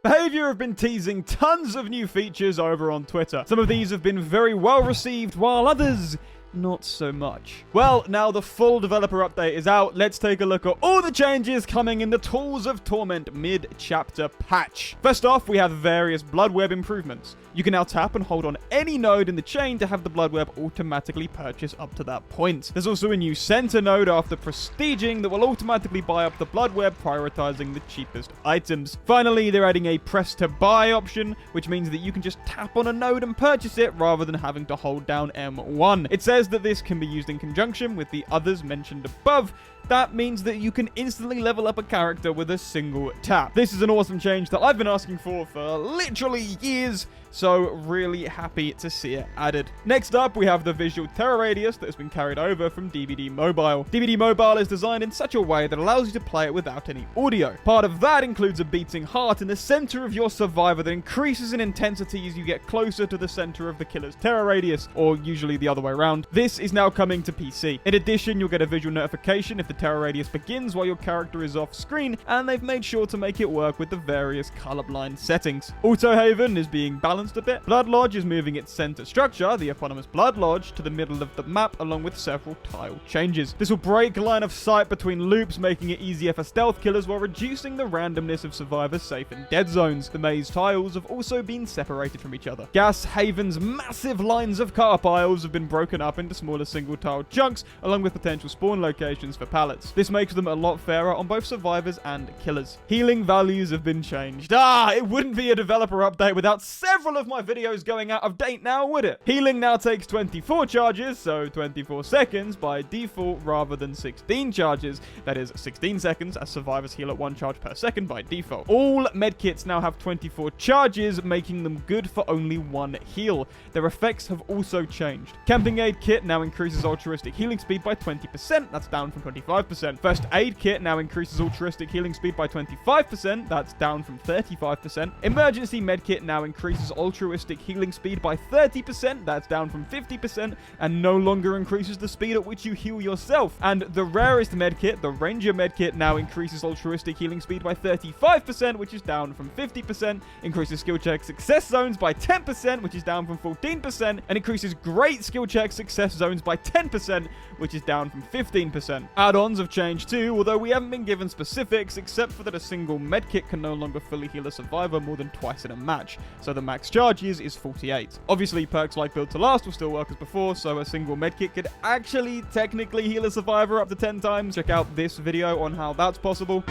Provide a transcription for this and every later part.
Behavior have been teasing tons of new features over on Twitter. Some of these have been very well received, while others not so much. Well, now the full developer update is out. Let's take a look at all the changes coming in the Tools of Torment mid-chapter patch. First off, we have various Bloodweb improvements. You can now tap and hold on any node in the chain to have the Bloodweb automatically purchase up to that point. There's also a new center node after prestiging that will automatically buy up the Bloodweb, prioritizing the cheapest items. Finally, they're adding a press to buy option, which means that you can just tap on a node and purchase it rather than having to hold down M1. It says that this can be used in conjunction with the others mentioned above. That means that you can instantly level up a character with a single tap. This is an awesome change that I've been asking for literally years, so really happy to see it added. Next up, we have the visual terror radius that has been carried over from DBD Mobile. DBD Mobile is designed in such a way that allows you to play it without any audio. Part of that includes a beating heart in the center of your survivor that increases in intensity as you get closer to the center of the killer's terror radius, or usually the other way around. This is now coming to PC. In addition, you'll get a visual notification if the terror radius begins while your character is off screen, and they've made sure to make it work with the various colorblind settings. AutoHaven is being balanced a bit. Blood Lodge is moving its center structure, the eponymous Blood Lodge, to the middle of the map along with several tile changes. This will break line of sight between loops, making it easier for stealth killers while reducing the randomness of survivors safe in dead zones. The maze tiles have also been separated from each other. Gas Haven's massive lines of car piles have been broken up into smaller single tile chunks along with potential spawn locations for pallets. This makes them a lot fairer on both survivors and killers. Healing values have been changed. It wouldn't be a developer update without several of my videos going out of date now, would it? Healing now takes 24 charges, so 24 seconds by default rather than 16 charges. That is 16 seconds as survivors heal at 1 charge per second by default. All medkits now have 24 charges, making them good for only 1 heal. Their effects have also changed. Camping Aid Kit now increases altruistic healing speed by 20%. That's down from 25%. First Aid Kit now increases altruistic healing speed by 25%. That's down from 35%. Emergency Medkit now increases altruistic healing speed by 30%. That's down from 50%. And no longer increases the speed at which you heal yourself. And the rarest Medkit, the Ranger Medkit, now increases altruistic healing speed by 35%, which is down from 50%. Increases skill check success zones by 10%, which is down from 14%. And increases great skill check success zones by 10%, which is down from 15%. Add-ons have changed too, although we haven't been given specifics, except for that a single medkit can no longer fully heal a survivor more than twice in a match, so the max charges is 48. Obviously, perks like Build to Last will still work as before, so a single medkit could actually technically heal a survivor up to 10 times. Check out this video on how that's possible.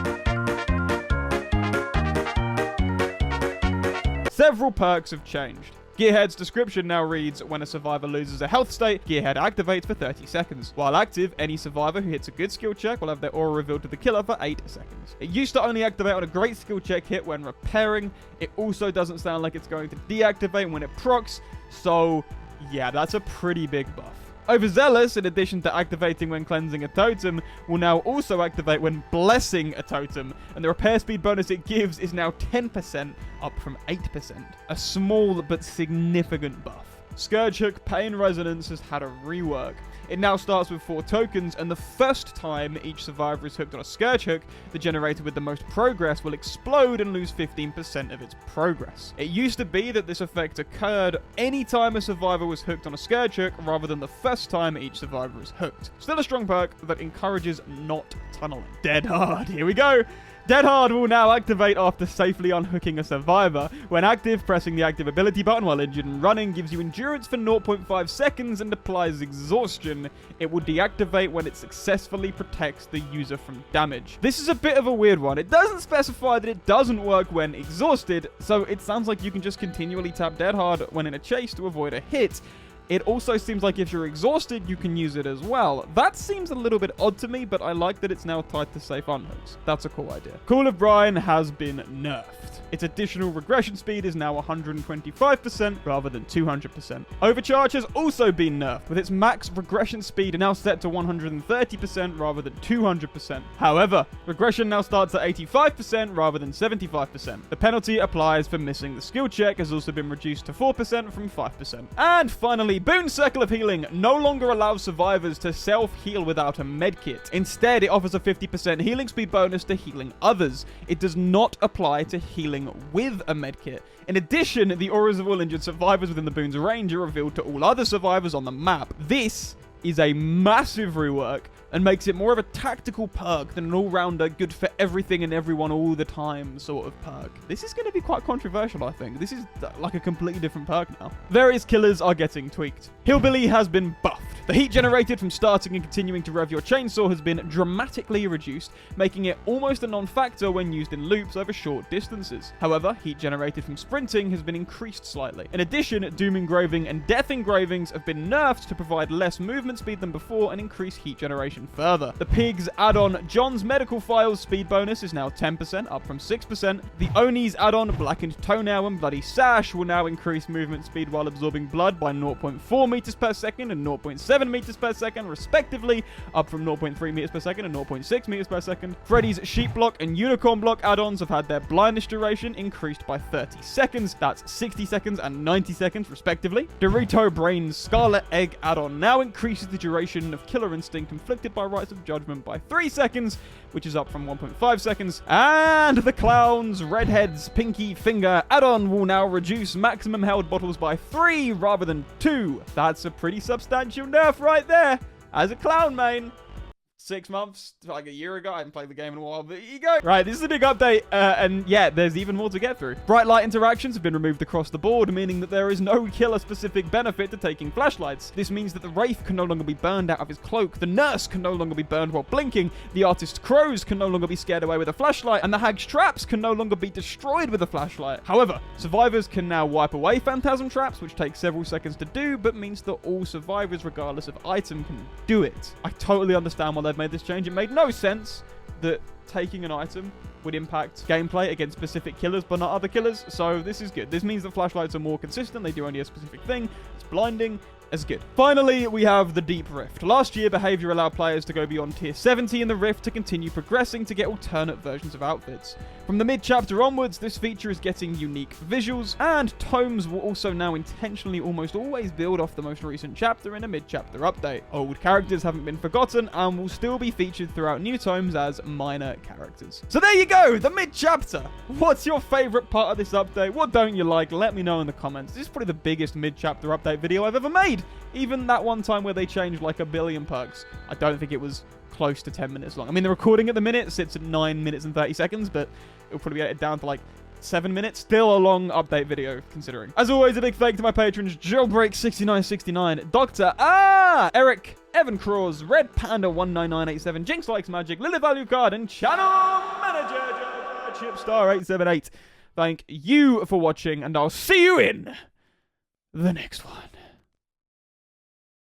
Several perks have changed. Gearhead's description now reads, when a survivor loses a health state, Gearhead activates for 30 seconds. While active, any survivor who hits a good skill check will have their aura revealed to the killer for 8 seconds. It used to only activate on a great skill check hit when repairing. It also doesn't sound like it's going to deactivate when it procs, so yeah, that's a pretty big buff. Overzealous, in addition to activating when cleansing a totem, will now also activate when blessing a totem, and the repair speed bonus it gives is now 10%, up from 8%. A small but significant buff. Scourge Hook Pain Resonance has had a rework. It now starts with 4 tokens, and the first time each survivor is hooked on a Scourge Hook, the generator with the most progress will explode and lose 15% of its progress. It used to be that this effect occurred any time a survivor was hooked on a Scourge Hook, rather than the first time each survivor is hooked. Still a strong perk that encourages not tunneling. Dead Hard, here we go! Dead Hard will now activate after safely unhooking a survivor. When active, pressing the active ability button while injured and running gives you endurance for 0.5 seconds and applies exhaustion. It will deactivate when it successfully protects the user from damage. This is a bit of a weird one. It doesn't specify that it doesn't work when exhausted, so it sounds like you can just continually tap Dead Hard when in a chase to avoid a hit. It also seems like if you're exhausted, you can use it as well. That seems a little bit odd to me, but I like that it's now tied to safe unhooks. That's a cool idea. Call of Brine has been nerfed. Its additional regression speed is now 125% rather than 200%. Overcharge has also been nerfed, with its max regression speed now set to 130% rather than 200%. However, regression now starts at 85% rather than 75%. The penalty applies for missing the skill check has also been reduced to 4% from 5%. And finally, Finally, Boone's Circle of Healing no longer allows survivors to self-heal without a medkit. Instead, it offers a 50% healing speed bonus to healing others. It does not apply to healing with a medkit. In addition, the auras of all injured survivors within the Boone's range are revealed to all other survivors on the map. This is a massive rework and makes it more of a tactical perk than an all-rounder, good for everything and everyone all the time sort of perk. This is going to be quite controversial, I think. This is like a completely different perk now. Various killers are getting tweaked. Hillbilly has been buffed. The heat generated from starting and continuing to rev your chainsaw has been dramatically reduced, making it almost a non-factor when used in loops over short distances. However, heat generated from sprinting has been increased slightly. In addition, Doom Engraving and Death Engravings have been nerfed to provide less movement speed than before and increase heat generation further. The Pigs add-on John's Medical Files speed bonus is now 10%, up from 6%. The Oni's add-on Blackened Toenail and Bloody Sash will now increase movement speed while absorbing blood by 0.4 meters per second and 0.7 meters per second, respectively, up from 0.3 meters per second and 0.6 meters per second. Freddy's Sheep Block and Unicorn Block add-ons have had their blindness duration increased by 30 seconds. That's 60 seconds and 90 seconds, respectively. Dorito Brain's Scarlet Egg add-on now increases the duration of Killer Instinct inflicted by Rites of Judgment by 3 seconds, which is up from 1.5 seconds. And the Clown's Redhead's Pinky Finger add-on will now reduce maximum held bottles by 3 rather than 2. That's a pretty substantial nerf right there. As a clown main, 6 months, like a year ago. I haven't played the game in a while, but here you go. Right, this is a big update, and yeah, there's even more to get through. Bright light interactions have been removed across the board, meaning that there is no killer-specific benefit to taking flashlights. This means that the Wraith can no longer be burned out of his cloak, the Nurse can no longer be burned while blinking, the Artist's Crows can no longer be scared away with a flashlight, and the Hag's Traps can no longer be destroyed with a flashlight. However, survivors can now wipe away Phantasm Traps, which takes several seconds to do, but means that all survivors, regardless of item, can do it. I totally understand why they've made this change. It made no sense that taking an item would impact gameplay against specific killers but not other killers, so this is good. This means that flashlights are more consistent, they do only a specific thing, it's blinding, as good. Finally, we have the Deep Rift. Last year, behavior allowed players to go beyond tier 70 in the Rift to continue progressing to get alternate versions of outfits. From the mid-chapter onwards, this feature is getting unique visuals, and tomes will also now intentionally almost always build off the most recent chapter in a mid-chapter update. Old characters haven't been forgotten and will still be featured throughout new tomes as minor characters. So there you go, the mid-chapter. What's your favorite part of this update? What don't you like? Let me know in the comments. This is probably the biggest mid-chapter update video I've ever made. Even that one time where they changed like a billion perks, I don't think it was close to 10 minutes long. I mean, the recording at the minute sits at 9 minutes and 30 seconds, but it'll probably get it down to like 7 minutes. Still a long update video, considering. As always, a big thank to my patrons, Jailbreak6969, Dr. Eric, Evan Craws, Red Panda 19987, Jinx Likes Magic, Lilith Alucard, and Channel Manager Chipstar878. Thank you for watching, and I'll see you in the next one.